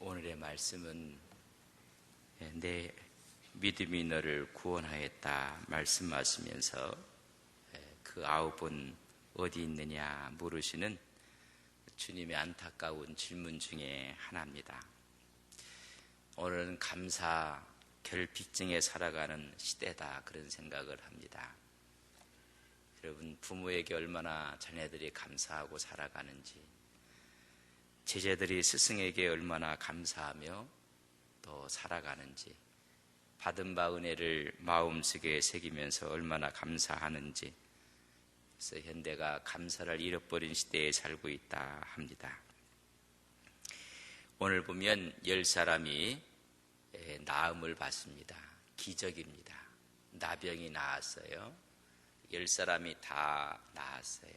오늘의 말씀은 내 믿음이 너를 구원하였다 말씀하시면서 그 아홉은 어디 있느냐 물으시는 주님의 안타까운 질문 중에 하나입니다. 오늘은 감사 결핍증에 살아가는 시대다 그런 생각을 합니다. 여러분, 부모에게 얼마나 자녀들이 감사하고 살아가는지, 제자들이 스승에게 얼마나 감사하며 또 살아가는지, 받은 바 은혜를 마음속에 새기면서 얼마나 감사하는지, 그래서 현대가 감사를 잃어버린 시대에 살고 있다 합니다. 오늘 보면 10사람이 나음을 받습니다. 기적입니다. 나병이 나았어요. 10사람이 다 나았어요.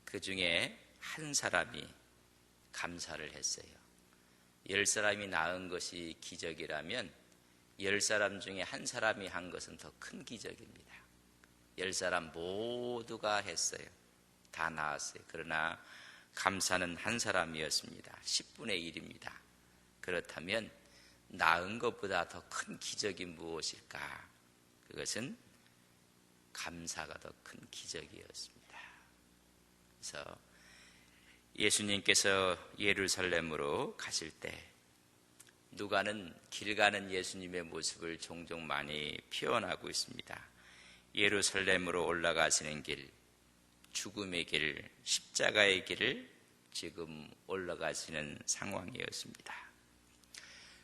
그 중에 한 사람이 감사를 했어요. 10사람이 나은 것이 기적이라면 10사람 중에 한 사람이 한 것은 더 큰 기적입니다. 10사람 모두가 했어요. 다 나았어요. 그러나 감사는 한 사람이었습니다. 10분의 1입니다. 그렇다면 나은 것보다 더 큰 기적이 무엇일까? 그것은 감사가 더 큰 기적이었습니다. 그래서 예수님께서 예루살렘으로 가실 때 누가는 길 가는 예수님의 모습을 종종 많이 표현하고 있습니다. 예루살렘으로 올라가시는 길, 죽음의 길, 십자가의 길을 지금 올라가시는 상황이었습니다.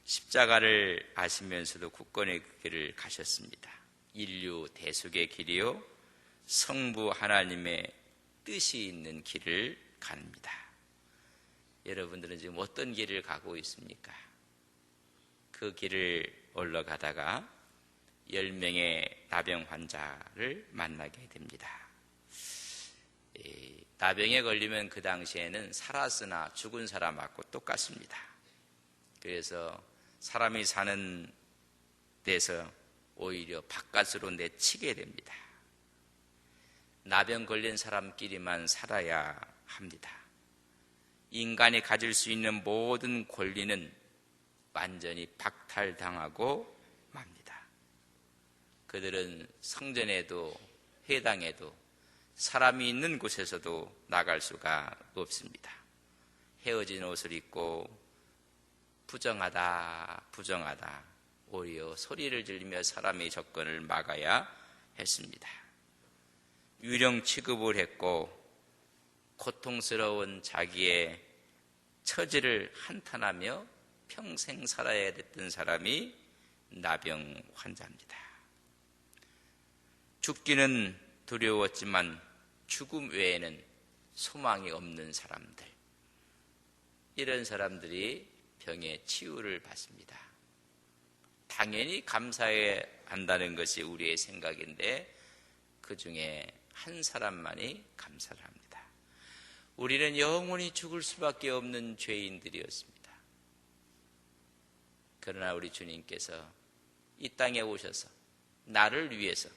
십자가를 아시면서도 굳건히 그 길을 가셨습니다. 인류 대속의 길이요, 성부 하나님의 뜻이 있는 길을 갑니다. 여러분들은 지금 어떤 길을 가고 있습니까? 그 길을 올라가다가 10명의 나병 환자를 만나게 됩니다. 나병에 걸리면 그 당시에는 살았으나 죽은 사람하고 똑같습니다. 그래서 사람이 사는 데서 오히려 바깥으로 내치게 됩니다. 나병 걸린 사람끼리만 살아야 합니다. 인간이 가질 수 있는 모든 권리는 완전히 박탈당하고 맙니다. 그들은 성전에도 회당에도 사람이 있는 곳에서도 나갈 수가 없습니다. 헤어진 옷을 입고 부정하다 오히려 소리를 지르며 사람의 접근을 막아야 했습니다. 유령 취급을 했고 고통스러운 자기의 처지를 한탄하며 평생 살아야 됐던 사람이 나병 환자입니다. 죽기는 두려웠지만 죽음 외에는 소망이 없는 사람들, 이런 사람들이 병의 치유를 받습니다. 당연히 감사해야 한다는 것이 우리의 생각인데 그 중에 한 사람만이 감사를 합니다. 우리는 영원히 죽을 수밖에 없는 죄인들이었습니다. 그러나 우리 주님께서 이 땅에 오셔서 나를 위해서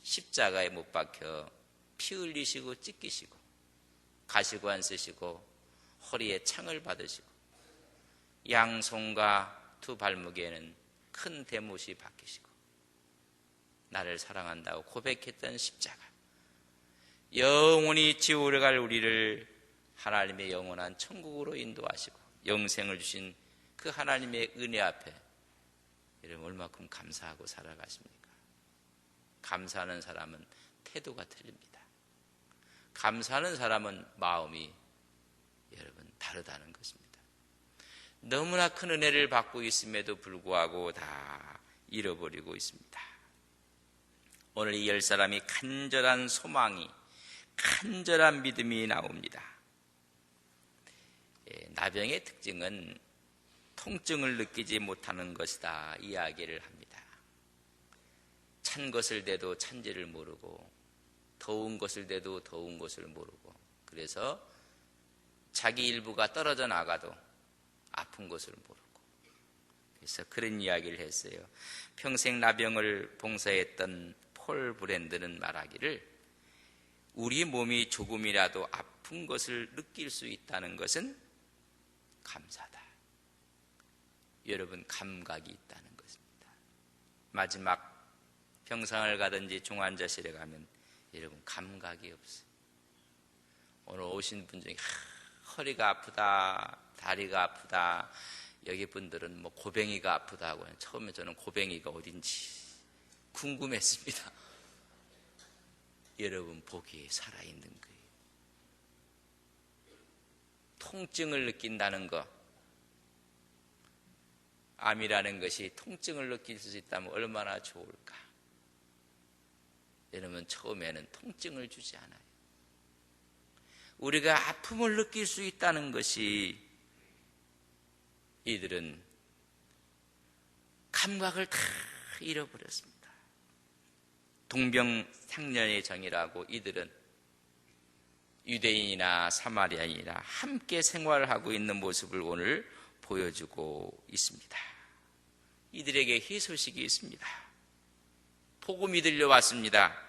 십자가에 못 박혀 피 흘리시고 찢기시고 가시관 쓰시고 허리에 창을 받으시고 양손과 두 발목에는 큰 대못이 박히시고 나를 사랑한다고 고백했던 십자가, 영원히 지옥에 갈 우리를 하나님의 영원한 천국으로 인도하시고 영생을 주신 그 하나님의 은혜 앞에 여러분 얼마큼 감사하고 살아가십니까? 감사하는 사람은 태도가 틀립니다. 감사하는 사람은 마음이 여러분 다르다는 것입니다. 너무나 큰 은혜를 받고 있음에도 불구하고 다 잃어버리고 있습니다. 오늘 이 10사람이 간절한 소망이, 간절한 믿음이 나옵니다. 나병의 특징은 통증을 느끼지 못하는 것이다 이야기를 합니다. 찬 것을 대도 찬지를 모르고 더운 것을 대도 더운 것을 모르고, 그래서 자기 일부가 떨어져 나가도 아픈 것을 모르고, 그래서 그런 이야기를 했어요. 평생 나병을 봉사했던 폴 브랜드는 말하기를 우리 몸이 조금이라도 아픈 것을 느낄 수 있다는 것은 감사다. 여러분 감각이 있다는 것입니다. 마지막 병상을 가든지 중환자실에 가면 여러분 감각이 없어요. 오늘 오신 분 중에 허리가 아프다, 다리가 아프다, 여기 분들은 뭐 고뱅이가 아프다고 해요. 처음에 저는 고뱅이가 어딘지 궁금했습니다. 여러분 복이 살아있는 거예요. 통증을 느낀다는 것, 암이라는 것이 통증을 느낄 수 있다면 얼마나 좋을까. 여러분 처음에는 통증을 주지 않아요. 우리가 아픔을 느낄 수 있다는 것이 이들은 감각을 다 잃어버렸습니다. 동병상련의 정이라고 이들은 유대인이나 사마리아인이나 함께 생활하고 있는 모습을 오늘 보여주고 있습니다. 이들에게 희소식이 있습니다. 복음이 들려왔습니다.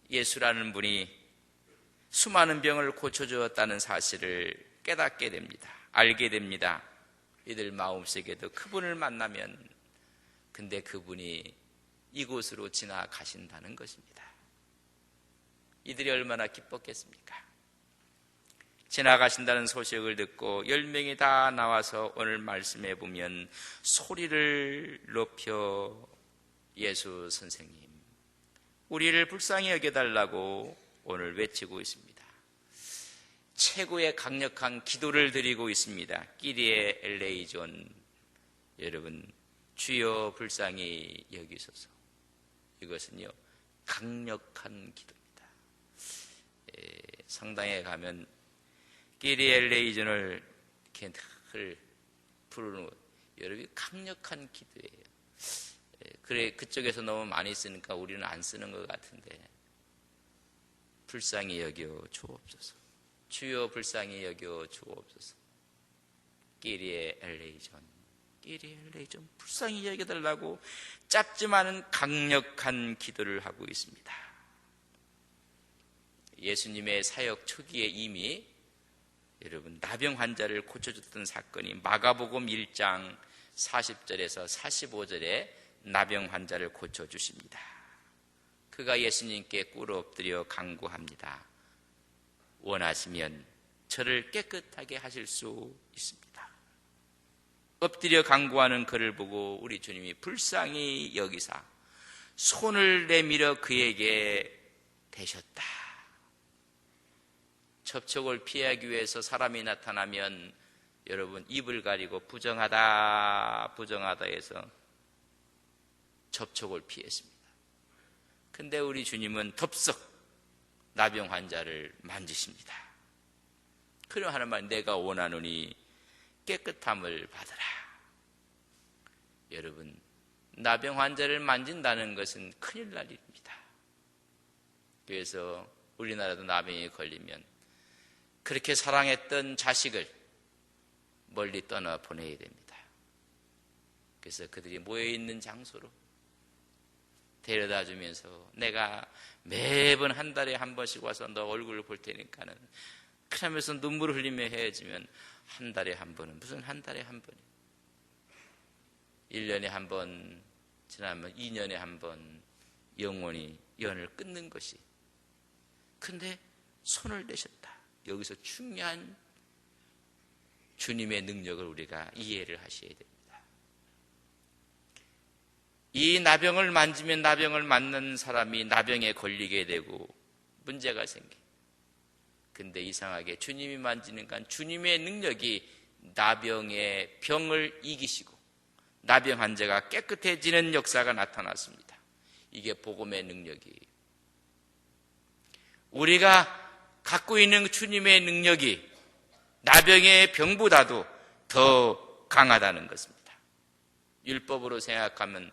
예수라는 분이 수많은 병을 고쳐주었다는 사실을 깨닫게 됩니다. 알게 됩니다. 이들 마음속에도 그분을 만나면, 근데 그분이 이곳으로 지나가신다는 것입니다. 이들이 얼마나 기뻤겠습니까? 지나가신다는 소식을 듣고 10명이 다 나와서 오늘 말씀해 보면 소리를 높여 예수 선생님, 우리를 불쌍히 여겨달라고 오늘 외치고 있습니다. 최고의 강력한 기도를 드리고 있습니다. 끼리에 엘레이존, 여러분 주여 불쌍히 여기소서. 이것은요 강력한 기도입니다. 성당에 가면 끼리에 엘레이존을 이렇게 늘 부르는, 여러분 강력한 기도예요. 그래 그쪽에서 너무 많이 쓰니까 우리는 안 쓰는 것 같은데, 불쌍히 여겨 주옵소서. 주여 불쌍히 여겨 주옵소서. 끼리에 엘레이존, 끼리에 엘레이존, 불쌍히 여겨달라고 짧지만은 강력한 기도를 하고 있습니다. 예수님의 사역 초기에 이미 여러분 나병 환자를 고쳐줬던 사건이 마가복음 1장 40절에서 45절에 나병 환자를 고쳐주십니다. 그가 예수님께 꿇어 엎드려 간구합니다. 원하시면 저를 깨끗하게 하실 수 있습니다. 엎드려 간구하는 그를 보고 우리 주님이 불쌍히 여기사 손을 내밀어 그에게 대셨다. 접촉을 피하기 위해서 사람이 나타나면 여러분 입을 가리고 부정하다 해서 접촉을 피했습니다. 근데 우리 주님은 덥석 나병 환자를 만지십니다. 그럼 하는 말, 내가 원하노니 깨끗함을 받으라. 여러분 나병 환자를 만진다는 것은 큰일 날 일입니다. 그래서 우리나라도 나병이 걸리면 그렇게 사랑했던 자식을 멀리 떠나 보내야 됩니다. 그래서 그들이 모여있는 장소로 데려다 주면서 내가 매번 한 달에 한 번씩 와서 너 얼굴을 볼 테니까는, 그러면서 눈물을 흘리며 헤어지면 한 달에 한 번은 무슨 한 달에 한 번이에요. 1년에 한 번 지나면 2년에 한 번 영원히 연을 끊는 것이. 근데 손을 내셨다. 여기서 중요한 주님의 능력을 우리가 이해를 하셔야 됩니다. 이 나병을 만지면 나병을 맞는 사람이 나병에 걸리게 되고 문제가 생겨. 근데 이상하게 주님이 만지니까 주님의 능력이 나병의 병을 이기시고 나병 환자가 깨끗해지는 역사가 나타났습니다. 이게 복음의 능력이에요. 우리가 갖고 있는 주님의 능력이 나병의 병보다도 더 강하다는 것입니다. 율법으로 생각하면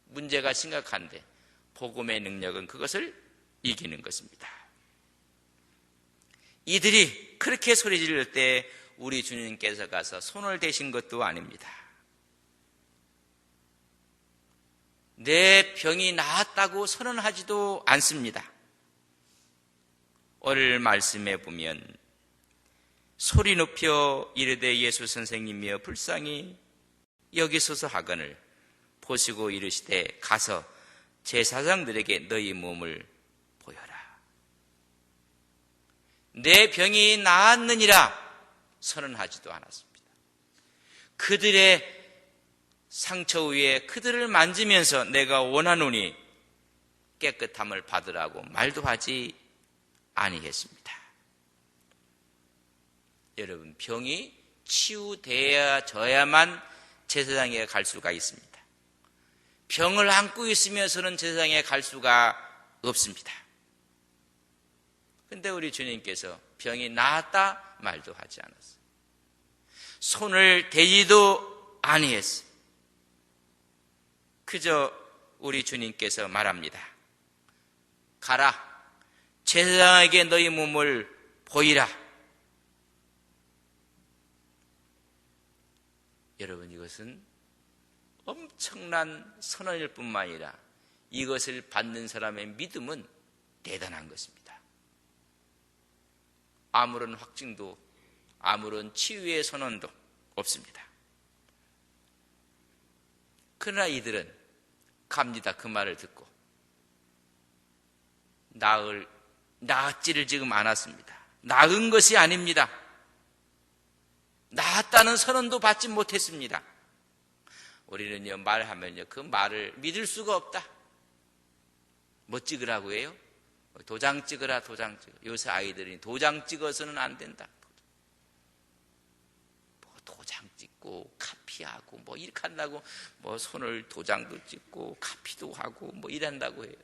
문제가 심각한데 복음의 능력은 그것을 이기는 것입니다. 이들이 그렇게 소리 지를 때 우리 주님께서 가서 손을 대신 것도 아닙니다. 내 병이 나았다고 선언하지도 않습니다. 오늘 말씀해 보면 소리 높여 이르되 예수 선생님이여 불쌍히 여기소서 하거늘 보시고 이르시되 가서 제사장들에게 너희 몸을 보여라. 내 병이 나았느니라 선언하지도 않았습니다. 그들의 상처 위에 그들을 만지면서 내가 원하노니 깨끗함을 받으라고 말도 하지 아니했습니다. 여러분, 병이 치유되어져야만 제사장에 갈 수가 있습니다. 병을 안고 있으면서는 제사장에 갈 수가 없습니다. 그런데 우리 주님께서 병이 나았다 말도 하지 않았어요. 손을 대지도 아니했어요. 그저 우리 주님께서 말합니다. 가라, 제사장에게 너희 몸을 보이라. 여러분, 이것은 엄청난 선언일 뿐만 아니라 이것을 받는 사람의 믿음은 대단한 것입니다. 아무런 확증도 아무런 치유의 선언도 없습니다. 그러나 이들은 갑니다. 그 말을 듣고 나았지를 지금 않았습니다. 나은 것이 아닙니다. 나았다는 선언도 받지 못했습니다. 우리는요, 말하면요, 그 말을 믿을 수가 없다. 뭐 찍으라고 해요? 도장 찍어라, 도장 찍어. 요새 아이들이 도장 찍어서는 안 된다. 뭐 도장 찍고 카피하고 뭐 이렇게 한다고 뭐 손을 도장도 찍고 카피도 하고 뭐 이런다고 해요.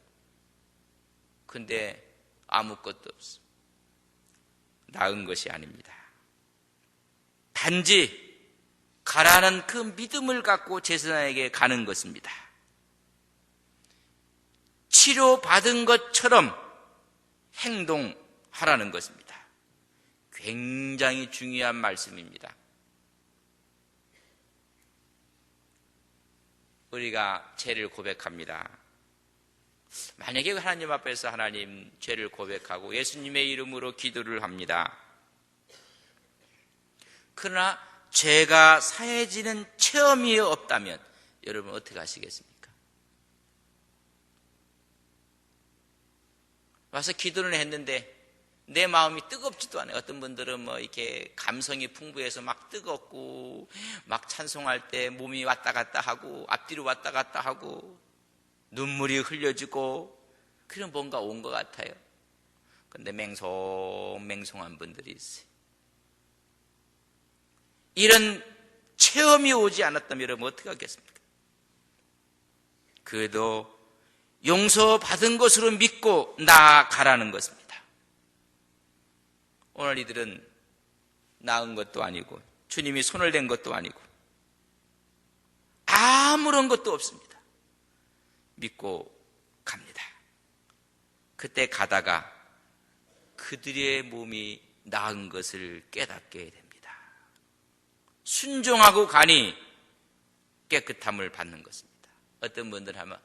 근데 아무것도 없어. 나은 것이 아닙니다. 단지 가라는 그 믿음을 갖고 제사장에게 가는 것입니다. 치료받은 것처럼 행동하라는 것입니다. 굉장히 중요한 말씀입니다. 우리가 죄를 고백합니다. 만약에 하나님 앞에서 하나님 죄를 고백하고 예수님의 이름으로 기도를 합니다. 그러나 죄가 사해지는 체험이 없다면 여러분 어떻게 하시겠습니까? 와서 기도를 했는데 내 마음이 뜨겁지도 않아요. 어떤 분들은 뭐 이렇게 감성이 풍부해서 막 뜨겁고 막 찬송할 때 몸이 왔다 갔다 하고 앞뒤로 왔다 갔다 하고 눈물이 흘려지고 그런 뭔가 온 것 같아요. 그런데 맹송한 분들이 있어요. 이런 체험이 오지 않았다면 여러분 어떻게 하겠습니까? 그래도 용서받은 것으로 믿고 나아가라는 것입니다. 오늘 이들은 나은 것도 아니고 주님이 손을 댄 것도 아니고 아무런 것도 없습니다. 믿고 갑니다. 그때 가다가 그들의 몸이 나은 것을 깨닫게 됩니다. 순종하고 가니 깨끗함을 받는 것입니다. 어떤 분들 하면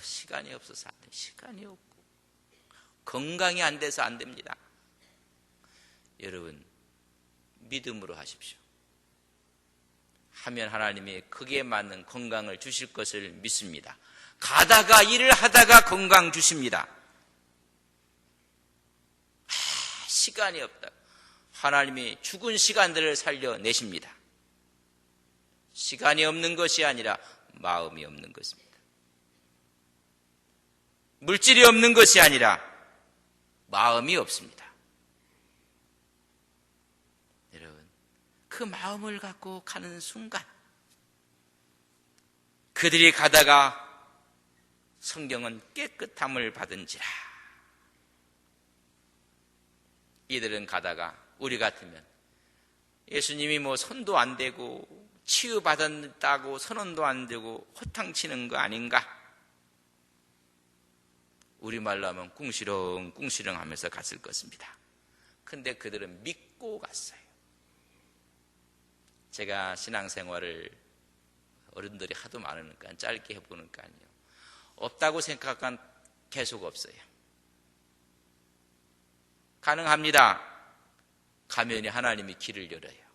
시간이 없어서 안 돼. 시간이 없고 건강이 안 돼서 안 됩니다. 여러분 믿음으로 하십시오. 하면 하나님이 거기에 맞는 건강을 주실 것을 믿습니다. 가다가 일을 하다가 건강 주십니다. 시간이 없다. 하나님이 죽은 시간들을 살려내십니다. 시간이 없는 것이 아니라 마음이 없는 것입니다. 물질이 없는 것이 아니라 마음이 없습니다. 여러분, 그 마음을 갖고 가는 순간 그들이 가다가 성경은 깨끗함을 받은지라. 이들은 가다가 우리 같으면 예수님이 뭐 손도 안 대고 치유받았다고 선언도 안 되고 호탕치는 거 아닌가? 우리말로 하면 꿍시렁 하면서 갔을 것입니다. 근데 그들은 믿고 갔어요. 제가 신앙생활을 어른들이 하도 많으니까 짧게 해보니까요. 없다고 생각한 계속 없어요. 가능합니다. 가면이 하나님이 길을 열어요.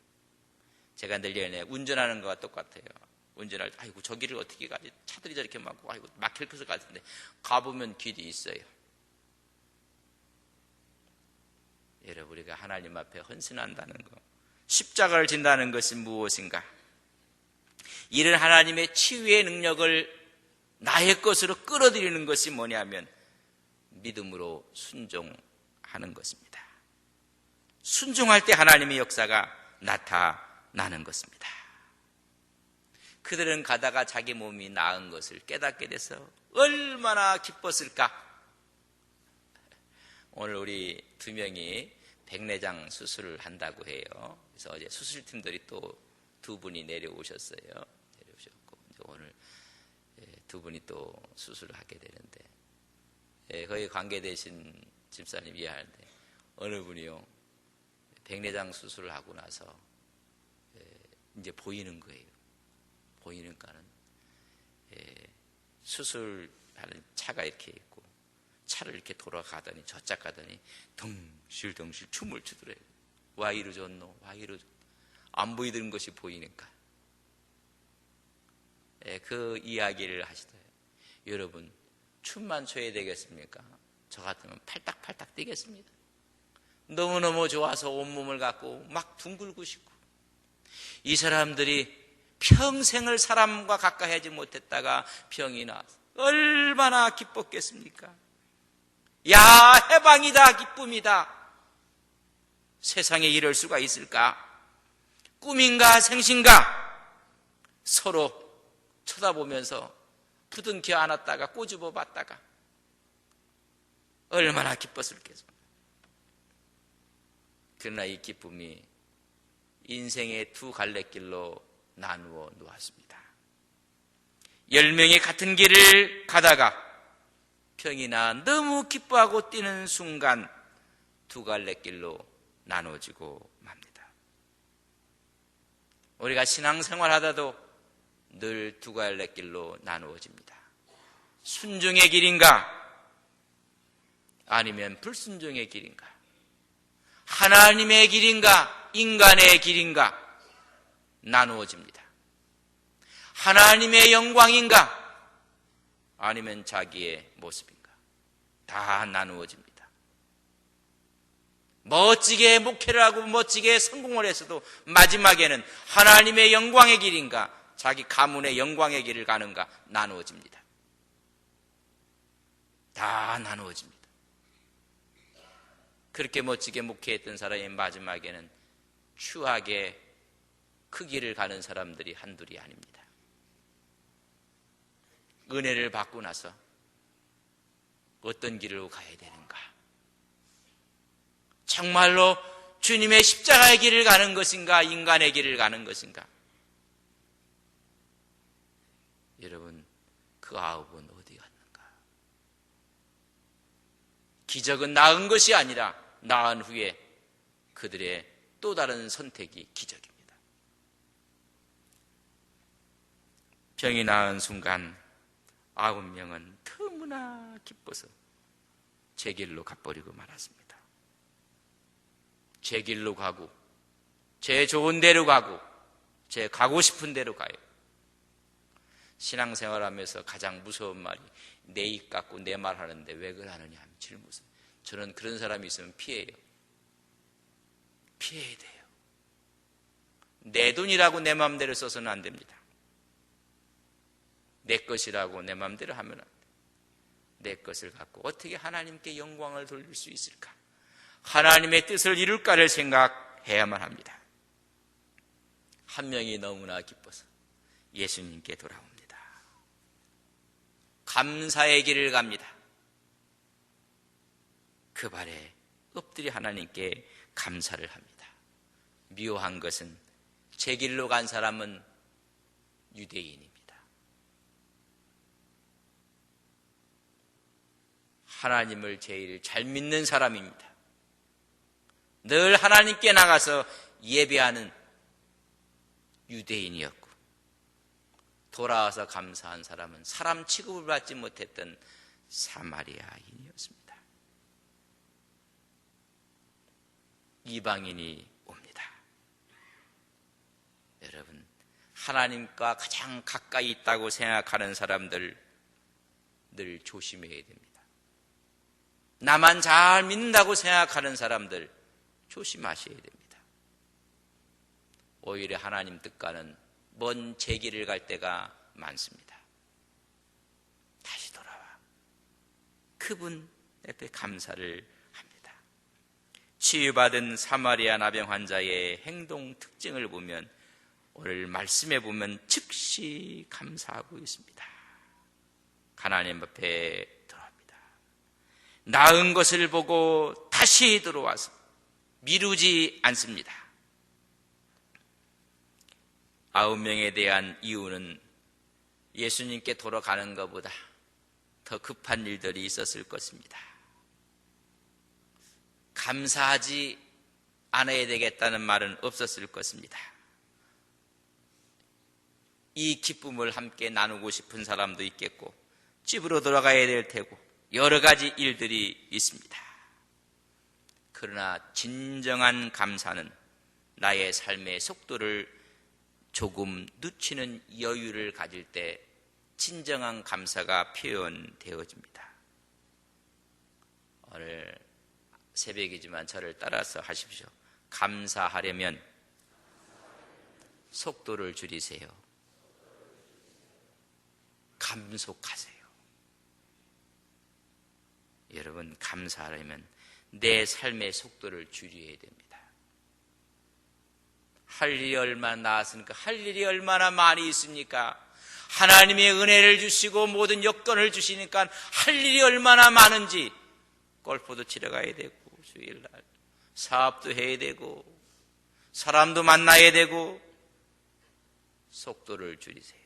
제가 늘 얘기해 운전하는 거와 똑같아요. 운전할 때 아이고 저 길을 어떻게 가지? 차들이 저렇게 많고 아이고 막힐 것을 같은데 가보면 길이 있어요. 여러분, 우리가 하나님 앞에 헌신한다는 것, 십자가를 진다는 것이 무엇인가? 이런 하나님의 치유의 능력을 나의 것으로 끌어들이는 것이 뭐냐면 믿음으로 순종하는 것입니다. 순종할 때 하나님의 역사가 나타나는 것입니다. 그들은 가다가 자기 몸이 나은 것을 깨닫게 돼서 얼마나 기뻤을까? 오늘 우리 2명이 백내장 수술을 한다고 해요. 그래서 어제 수술팀들이 또 2분이 내려오셨어요. 내려오셨고 이제 오늘 2분이 또 수술을 하게 되는데, 거기 관계되신 집사님 이해하는데 어느 분이요 백내장 수술을 하고 나서 이제 보이는 거예요. 보이니까는 수술하는 차가 이렇게 있고 차를 이렇게 돌아가더니 저짝 가더니 덩실덩실 춤을 추더래요. 와 이러졌노? 와 이러졌노? 안 보이던 것이 보이니까. 그 이야기를 하시더래요. 여러분, 춤만 춰야 되겠습니까? 저 같으면 팔딱팔딱 뛰겠습니다. 너무너무 좋아서 온몸을 갖고 막 둥글고 싶고. 이 사람들이 평생을 사람과 가까이 하지 못했다가 병이 나서 얼마나 기뻤겠습니까? 야, 해방이다, 기쁨이다. 세상에 이럴 수가 있을까? 꿈인가 생신가? 서로 쳐다보면서 부둥켜 안았다가 꼬집어 봤다가 얼마나 기뻤을겠습니까? 그러나 이 기쁨이 인생의 2 갈래길로 나누어 놓았습니다. 10명이 같은 길을 가다가 병이 나 너무 기뻐하고 뛰는 순간 2 갈래길로 나눠지고 맙니다. 우리가 신앙생활 하다도 늘 2 갈래길로 나누어집니다. 순종의 길인가? 아니면 불순종의 길인가? 하나님의 길인가? 인간의 길인가? 나누어집니다. 하나님의 영광인가? 아니면 자기의 모습인가? 다 나누어집니다. 멋지게 목회를 하고 멋지게 성공을 했어도 마지막에는 하나님의 영광의 길인가? 자기 가문의 영광의 길을 가는가? 나누어집니다. 다 나누어집니다. 그렇게 멋지게 목회했던 사람이 마지막에는 추하게 그 길을 가는 사람들이 한둘이 아닙니다. 은혜를 받고 나서 어떤 길로 가야 되는가? 정말로 주님의 십자가의 길을 가는 것인가? 인간의 길을 가는 것인가? 여러분, 그 9은 어디 갔는가? 기적은 나은 것이 아니라 나은 후에 그들의 또 다른 선택이 기적입니다. 병이 나은 순간 9명은 너무나 기뻐서 제 길로 가버리고 말았습니다. 제 길로 가고 제 좋은 데로 가고 제 가고 싶은 데로 가요. 신앙생활하면서 가장 무서운 말이 내 입 갖고 내 말 하는데 왜 그러느냐 하면 제일 무서워요. 저는 그런 사람이 있으면 피해요. 피해야 돼요. 내 돈이라고 내 마음대로 써서는 안 됩니다. 내 것이라고 내 마음대로 하면 안 돼요. 내 것을 갖고 어떻게 하나님께 영광을 돌릴 수 있을까? 하나님의 뜻을 이룰까를 생각해야만 합니다. 한 명이 너무나 기뻐서 예수님께 돌아옵니다. 감사의 길을 갑니다. 그 발에 엎드려 하나님께 감사를 합니다. 묘한 것은 제 길로 간 사람은 유대인입니다. 하나님을 제일 잘 믿는 사람입니다. 늘 하나님께 나가서 예배하는 유대인이었고, 돌아와서 감사한 사람은 사람 취급을 받지 못했던 사마리아인이었습니다. 이방인이 옵니다. 여러분, 하나님과 가장 가까이 있다고 생각하는 사람들 늘 조심해야 됩니다. 나만 잘 믿는다고 생각하는 사람들 조심하셔야 됩니다. 오히려 하나님 뜻과는 먼 제길을 갈 때가 많습니다. 다시 돌아와 그분 앞에 감사를 합니다. 치유받은 사마리아 나병 환자의 행동 특징을 보면 오늘 말씀해 보면 즉시 감사하고 있습니다. 하나님 앞에 들어옵니다. 나은 것을 보고 다시 들어와서 미루지 않습니다. 9명에 대한 이유는 예수님께 돌아가는 것보다 더 급한 일들이 있었을 것입니다. 감사하지 않아야 되겠다는 말은 없었을 것입니다. 이 기쁨을 함께 나누고 싶은 사람도 있겠고 집으로 돌아가야 될 테고 여러 가지 일들이 있습니다. 그러나 진정한 감사는 나의 삶의 속도를 조금 늦추는 여유를 가질 때 진정한 감사가 표현되어집니다. 오늘 새벽이지만 저를 따라서 하십시오. 감사하려면 속도를 줄이세요. 감속하세요. 여러분, 감사하려면 내 삶의 속도를 줄여야 됩니다. 할 일이 얼마나 나았으니까, 할 일이 얼마나 많이 있습니까? 하나님의 은혜를 주시고 모든 여건을 주시니까 할 일이 얼마나 많은지, 골프도 치러 가야 되고 주일날 사업도 해야 되고 사람도 만나야 되고. 속도를 줄이세요.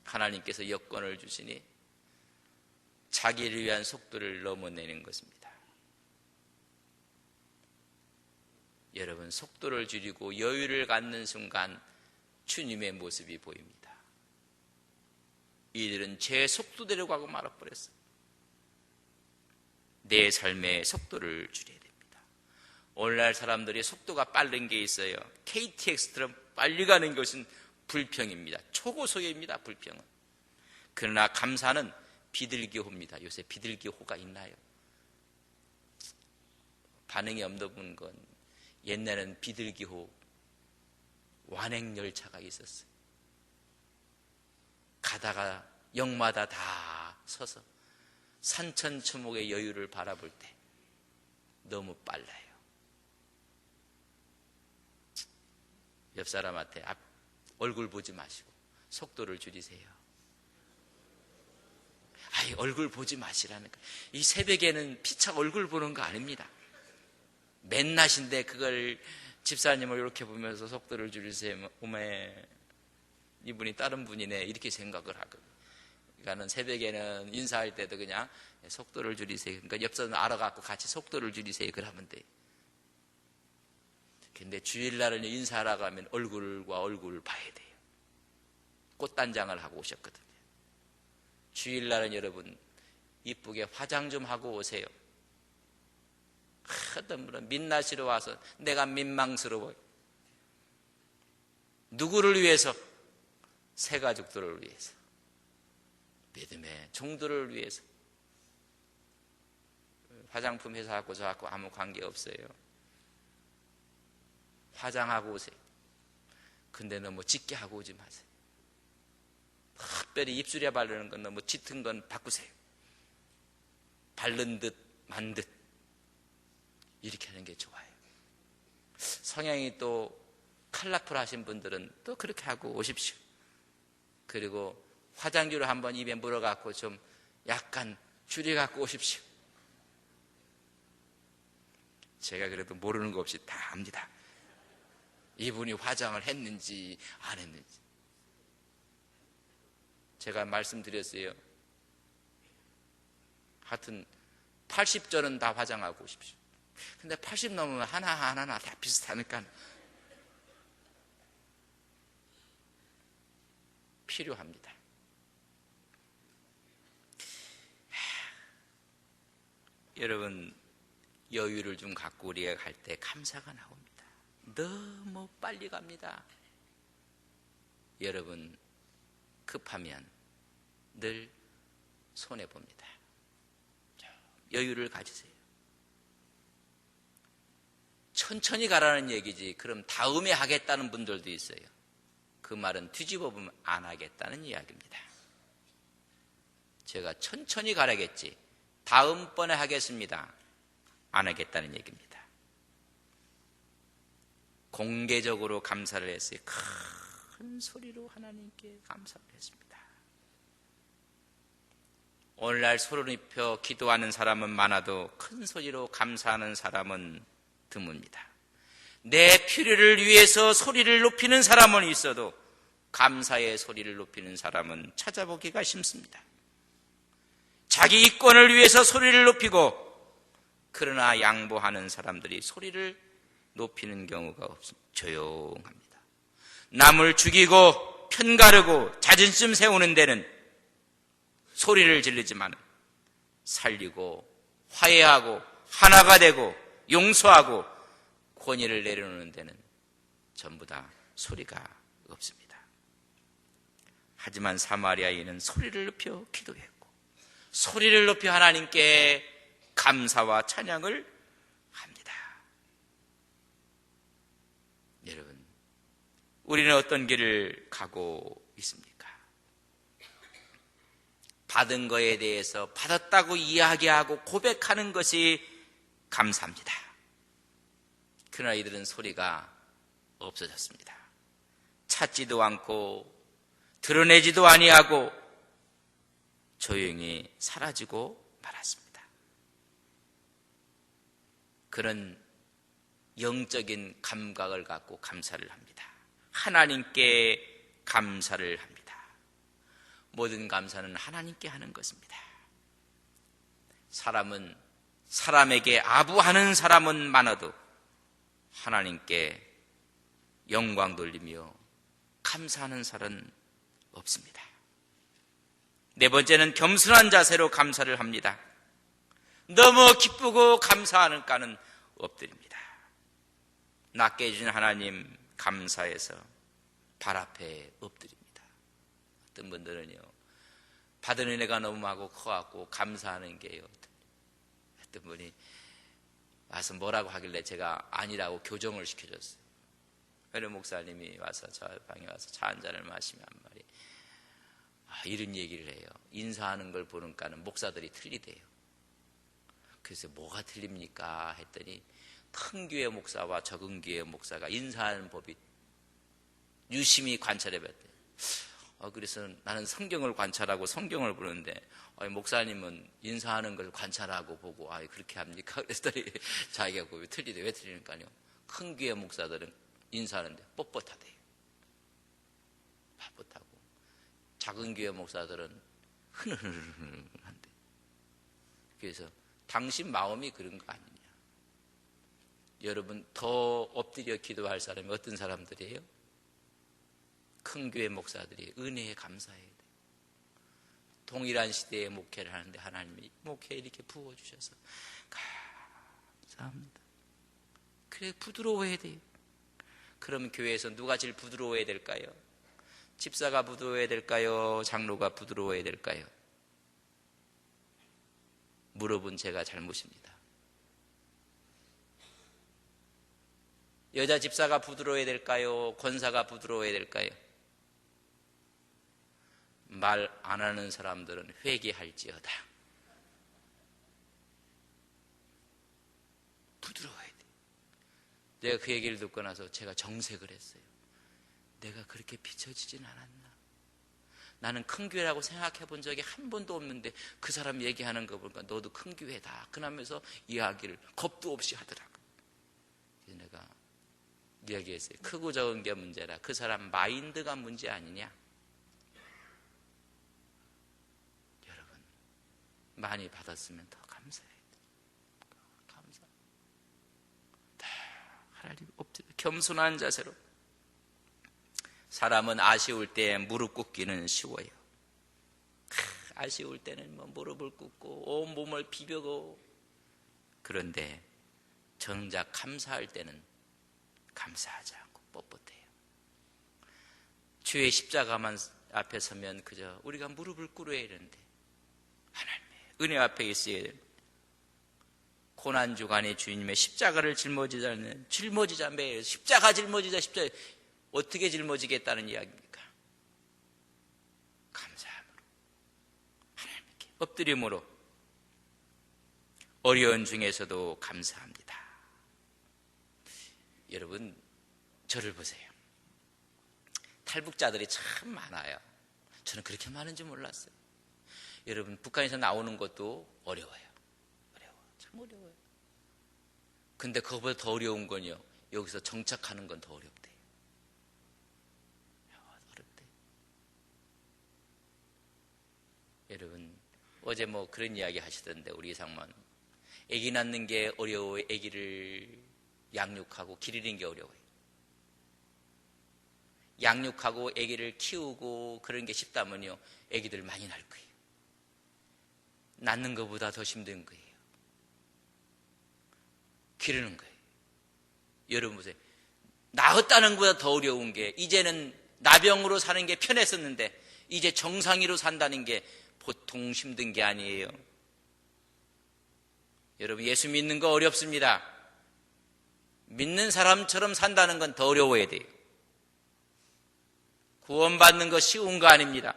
하나님께서 여건을 주시니 자기를 위한 속도를 넘어내는 것입니다. 여러분, 속도를 줄이고 여유를 갖는 순간 주님의 모습이 보입니다. 이들은 제 속도대로 가고 말아버렸어요. 내 삶의 속도를 줄여야 됩니다. 오늘날 사람들이 속도가 빠른 게 있어요. KTX처럼 빨리 가는 것은 불평입니다. 초고속입니다. 불평은. 그러나 감사는 비둘기호입니다. 요새 비둘기호가 있나요? 반응이 없는 건 옛날에는 비둘기호 완행열차가 있었어요. 가다가 역마다 다 서서 산천초목의 여유를 바라볼 때 너무 빨라요. 옆 사람한테 얼굴 보지 마시고 속도를 줄이세요. 아이, 얼굴 보지 마시라니까. 이 새벽에는 피차 얼굴 보는 거 아닙니다. 맨낮인데 그걸 집사님을 이렇게 보면서 속도를 줄이세요. 오메, 이분이 다른 분이네, 이렇게 생각을 하거든요. 그러니까는 새벽에는 인사할 때도 그냥 속도를 줄이세요. 그러니까 옆 사람 알아갖고 같이 속도를 줄이세요. 그러면 돼. 근데 주일날은 인사하러 가면 얼굴과 얼굴을 봐야 돼요. 꽃단장을 하고 오셨거든요. 주일날은 여러분 이쁘게 화장 좀 하고 오세요. 어떤 분은 민낯으로 와서 내가 민망스러워요. 누구를 위해서? 새 가족들을 위해서, 믿음의 종들을 위해서. 화장품 회사하고 저하고 아무 관계 없어요. 화장하고 오세요. 근데 너무 짙게 하고 오지 마세요. 특별히 입술에 바르는 건 너무 짙은 건 바꾸세요. 바른 듯 만 듯 이렇게 하는 게 좋아요. 성향이 또 컬러풀하신 분들은 또 그렇게 하고 오십시오. 그리고 화장지로 한번 입에 물어갖고 좀 약간 줄여갖고 오십시오. 제가 그래도 모르는 거 없이 다 압니다. 이분이 화장을 했는지 안 했는지. 제가 말씀드렸어요. 하여튼 80절은 다 화장하고 오십시오. 근데 80 넘으면 하나하나 다 비슷하니까 필요합니다. 여러분, 여유를 좀 갖고 우리가 갈 때 감사가 나옵니다. 너무 빨리 갑니다. 여러분, 급하면 늘 손해봅니다. 여유를 가지세요. 천천히 가라는 얘기지 그럼 다음에 하겠다는 분들도 있어요. 그 말은 뒤집어 보면 안 하겠다는 이야기입니다. 제가 천천히 가라겠지 다음번에 하겠습니다 안 하겠다는 얘기입니다. 공개적으로 감사를 했어요. 큰 소리로 하나님께 감사를 했습니다. 오늘날 소리를 높여 기도하는 사람은 많아도 큰 소리로 감사하는 사람은 드뭅니다. 내 필요를 위해서 소리를 높이는 사람은 있어도 감사의 소리를 높이는 사람은 찾아보기가 쉽습니다. 자기 이권을 위해서 소리를 높이고 그러나 양보하는 사람들이 소리를 높이는 경우가 없습니다. 조용합니다. 남을 죽이고 편가르고 자존심 세우는 데는 소리를 지르지만 살리고 화해하고 하나가 되고 용서하고 권위를 내려놓는 데는 전부 다 소리가 없습니다. 하지만 사마리아인은 소리를 높여 기도했고 소리를 높여 하나님께 감사와 찬양을 합니다. 여러분, 우리는 어떤 길을 가고 있습니까? 받은 거에 대해서 받았다고 이야기하고 고백하는 것이 감사합니다. 그러나 이들은 소리가 없어졌습니다. 찾지도 않고 드러내지도 아니하고 조용히 사라지고 말았습니다. 그런 영적인 감각을 갖고 감사를 합니다. 하나님께 감사를 합니다. 모든 감사는 하나님께 하는 것입니다. 사람은 사람에게 아부하는 사람은 많아도 하나님께 영광 돌리며 감사하는 사람은 없습니다. 네 번째는 겸손한 자세로 감사를 합니다. 너무 기쁘고 감사하는가는 엎드립니다. 낮게 해주신 하나님 감사해서 발 앞에 엎드립니다. 어떤 분들은요, 받은 은혜가 너무 많고 커갖고 감사하는 게요. 어떤 분이 와서 뭐라고 하길래 제가 아니라고 교정을 시켜줬어요. 회룡 목사님이 와서 저 방에 와서 차 한 잔을 마시면 한 말이 이런 얘기를 해요. 인사하는 걸 보니까는 목사들이 틀리대요. 그래서 뭐가 틀립니까? 했더니 큰 교회 목사와 적은 교회 목사가 인사하는 법이 유심히 관찰해봤대요. 그래서 나는 성경을 관찰하고 성경을 보는데 목사님은 인사하는 걸 관찰하고 보고 그렇게 합니까? 그랬더니 자기가 왜 틀리대? 왜 틀리니까요? 큰 교회 목사들은 인사하는데 뻣뻣하대요. 뻣뻣하고 작은 교회 목사들은 흐느흐느한데. 그래서 당신 마음이 그런 거 아니냐? 여러분 더 엎드려 기도할 사람이 어떤 사람들이에요? 큰 교회 목사들이 은혜에 감사해야 돼요. 동일한 시대에 목회를 하는데 하나님이 목회에 이렇게 부어주셔서 감사합니다. 그래 부드러워야 돼요. 그럼 교회에서 누가 제일 부드러워야 될까요? 집사가 부드러워야 될까요? 장로가 부드러워야 될까요? 물어본 제가 잘못입니다. 여자 집사가 부드러워야 될까요? 권사가 부드러워야 될까요? 말 안 하는 사람들은 회개할지어다. 부드러워야 돼. 내가 그 얘기를 듣고 나서 제가 정색을 했어요. 내가 그렇게 비춰지진 않았나? 나는 큰 교회라고 생각해 본 적이 한 번도 없는데 그 사람 얘기하는 거 보니까 너도 큰 교회다. 그러면서 이야기를 겁도 없이 하더라고. 그래서 내가 이야기했어요. 크고 적은 게 문제라 그 사람 마인드가 문제 아니냐? 여러분 많이 받았으면 더 감사해야 돼. 감사. 하나님 엎드려 겸손한 자세로. 사람은 아쉬울 때 무릎 꿇기는 쉬워요. 아쉬울 때는 무릎을 꿇고 온 몸을 비벼고. 그런데 정작 감사할 때는 감사하지 않고 뻣뻣해요. 주의 십자가만 앞에 서면 그저 우리가 무릎을 꿇어야 되는데 하나님의 은혜 앞에 있어야 되는데 고난주간에 주님의 십자가를 짊어지자 매일 십자가 짊어지자 십자가 어떻게 짊어지겠다는 이야기입니까? 감사함으로 하나님께 엎드림으로 어려운 중에서도 감사합니다. 여러분 저를 보세요. 탈북자들이 참 많아요. 저는 그렇게 많은 줄 몰랐어요. 여러분 북한에서 나오는 것도 어려워요. 참 어려워요. 근데 그거보다 더 어려운 건요, 여기서 정착하는 건 더 어렵대요. 어렵대. 여러분 어제 뭐 그런 이야기 하시던데 우리 상만 아기 낳는 게 어려워요. 아기를 양육하고 기르는 게 어려워요. 양육하고 아기를 키우고 그런 게 쉽다면요, 아기들 많이 낳을 거예요. 낳는 것보다 더 힘든 거예요. 기르는 거예요. 여러분 보세요. 낳았다는 것보다 더 어려운 게, 이제는 나병으로 사는 게 편했었는데 이제 정상이로 산다는 게 보통 힘든 게 아니에요. 여러분 예수 믿는 거 어렵습니다. 믿는 사람처럼 산다는 건 더 어려워야 돼요. 구원받는 거 쉬운 거 아닙니다.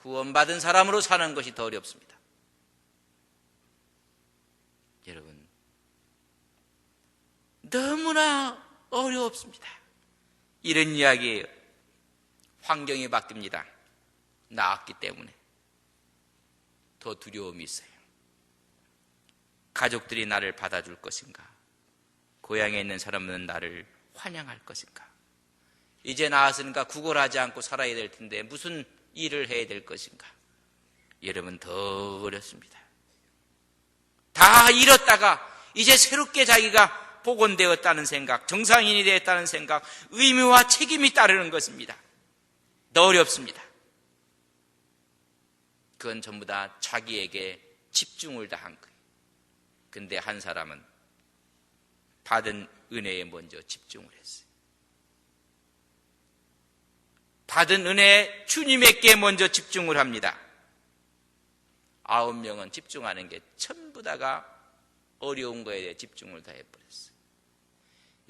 구원받은 사람으로 사는 것이 더 어렵습니다. 여러분 너무나 어렵습니다. 이런 이야기예요. 환경이 바뀝니다. 나았기 때문에 더 두려움이 있어요. 가족들이 나를 받아줄 것인가? 고향에 있는 사람은 나를 환영할 것인가? 이제 나았으니까 구걸하지 않고 살아야 될 텐데 무슨 일을 해야 될 것인가? 여러분 더 어렵습니다. 다 잃었다가 이제 새롭게 자기가 복원되었다는 생각, 정상인이 되었다는 생각, 의무와 책임이 따르는 것입니다. 더 어렵습니다. 그건 전부 다 자기에게 집중을 다한 거예요. 근데 한 사람은 받은 은혜에 먼저 집중을 했어요. 받은 은혜에 주님에게 먼저 집중을 합니다. 9명은 집중하는 게 전부 다가 어려운 거에 대해 집중을 다 해버렸어요.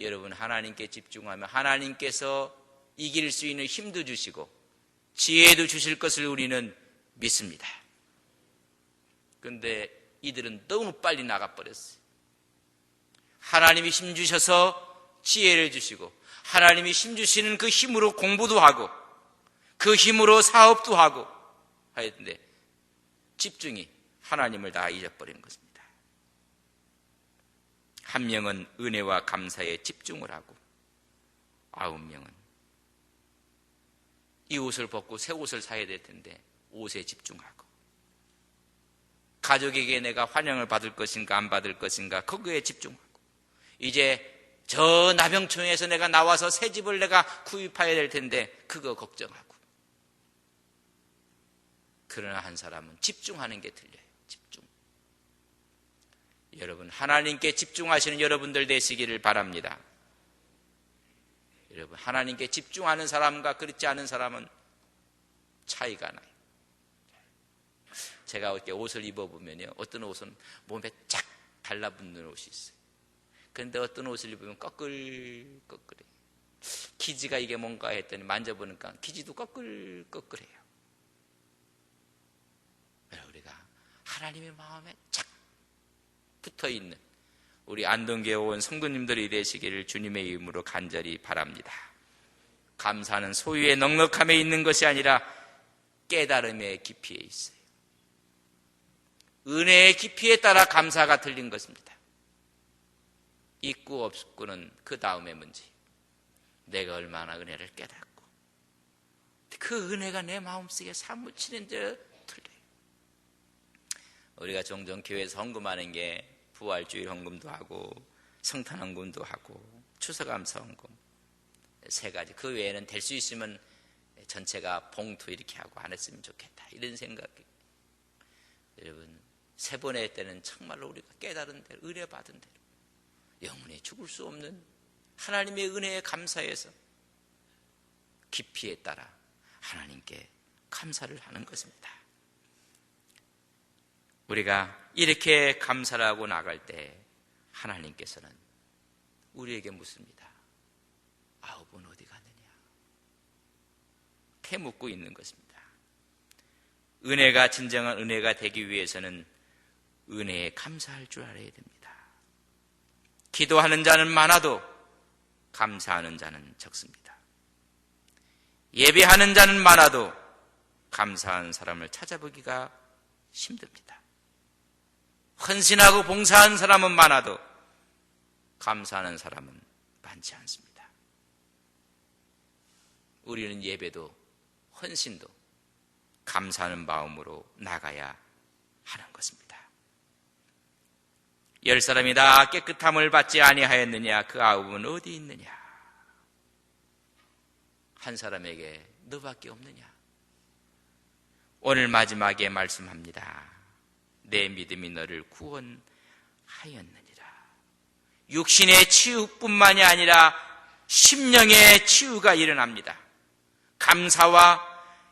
여러분 하나님께 집중하면 하나님께서 이길 수 있는 힘도 주시고 지혜도 주실 것을 우리는 믿습니다. 그런데 이들은 너무 빨리 나가버렸어요. 하나님이 힘 주셔서 지혜를 주시고 하나님이 힘 주시는 그 힘으로 공부도 하고 그 힘으로 사업도 하고 하였는데 집중이 하나님을 다 잊어버린 것입니다. 한 명은 은혜와 감사에 집중을 하고 9명은 이 옷을 벗고 새 옷을 사야 될 텐데 옷에 집중하고 가족에게 내가 환영을 받을 것인가 안 받을 것인가 거기에 집중하고 이제 저 나병청에서 내가 나와서 새 집을 내가 구입해야 될 텐데 그거 걱정하고 그러나 한 사람은 집중하는 게 틀려요. 집중. 여러분 하나님께 집중하시는 여러분들 되시기를 바랍니다. 여러분 하나님께 집중하는 사람과 그렇지 않은 사람은 차이가 나요. 제가 이렇게 옷을 입어보면요, 어떤 옷은 몸에 쫙 달라붙는 옷이 있어요. 그런데 어떤 옷을 입으면 꺼끌꺼끌해요. 기지가 이게 뭔가 했더니 만져보니까 기지도 꺼끌꺼끌해요. 우리가 하나님의 마음에 착 붙어있는 우리 안동교회 온 성도님들이 되시기를 주님의 이름으로 간절히 바랍니다. 감사는 소유의 넉넉함에 있는 것이 아니라 깨달음의 깊이에 있어요. 은혜의 깊이에 따라 감사가 틀린 것입니다. 있고 없고는 그 다음의 문제. 내가 얼마나 은혜를 깨닫고 그 은혜가 내 마음속에 사무치는 데 틀려요. 우리가 종종 교회에서 헌금하는 게 부활주일 헌금도 하고 성탄 헌금도 하고 추수감사 헌금 세 가지. 그 외에는 될 수 있으면 전체가 봉투 이렇게 하고 안 했으면 좋겠다 이런 생각이. 여러분 세 번의 때는 정말로 우리가 깨달은 대로, 은혜 받은 대로 영원히 죽을 수 없는 하나님의 은혜에 감사해서 깊이에 따라 하나님께 감사를 하는 것입니다. 우리가 이렇게 감사를 하고 나갈 때 하나님께서는 우리에게 묻습니다. 아홉은 어디 갔느냐? 이렇게 묻고 있는 것입니다. 은혜가 진정한 은혜가 되기 위해서는 은혜에 감사할 줄 알아야 됩니다. 기도하는 자는 많아도 감사하는 자는 적습니다. 예배하는 자는 많아도 감사한 사람을 찾아보기가 힘듭니다. 헌신하고 봉사하는 사람은 많아도 감사하는 사람은 많지 않습니다. 우리는 예배도 헌신도 감사하는 마음으로 나가야 하는 것입니다. 10사람이 다 깨끗함을 받지 아니하였느냐? 그 아홉은 어디 있느냐? 한 사람에게 너밖에 없느냐? 오늘 마지막에 말씀합니다. 내 믿음이 너를 구원하였느니라. 육신의 치유뿐만이 아니라 심령의 치유가 일어납니다. 감사와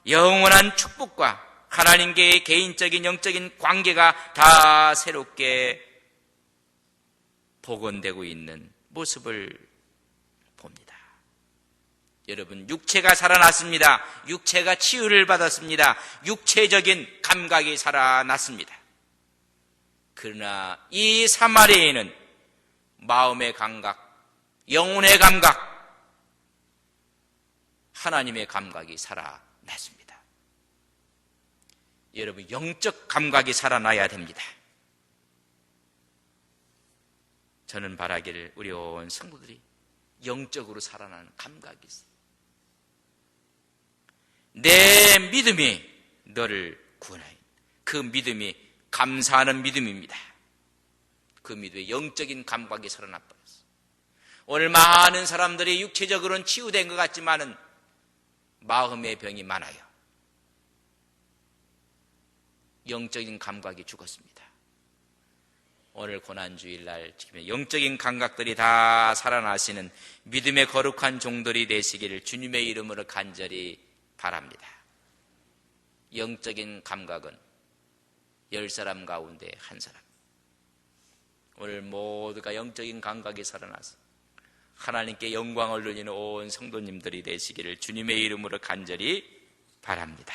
영원한 축복과 하나님과의 개인적인 영적인 관계가 다 새롭게 복원되고 있는 모습을 봅니다. 여러분, 육체가 살아났습니다. 육체가 치유를 받았습니다. 육체적인 감각이 살아났습니다. 그러나 이 사마리아인은 마음의 감각, 영혼의 감각, 하나님의 감각이 살아났습니다. 여러분, 영적 감각이 살아나야 됩니다. 저는 바라기를 우리 온 성도들이 영적으로 살아나는 감각이 있어요. 내 믿음이 너를 구원하여. 그 믿음이 감사하는 믿음입니다. 그 믿음에 영적인 감각이 살아나버렸어요. 오늘 많은 사람들이 육체적으로는 치유된 것 같지만은 마음의 병이 많아요. 영적인 감각이 죽었습니다. 오늘 고난주일날 영적인 감각들이 다 살아나시는 믿음의 거룩한 종들이 되시기를 주님의 이름으로 간절히 바랍니다. 영적인 감각은 10사람 가운데 한 사람. 오늘 모두가 영적인 감각이 살아나서 하나님께 영광을 돌리는 온 성도님들이 되시기를 주님의 이름으로 간절히 바랍니다.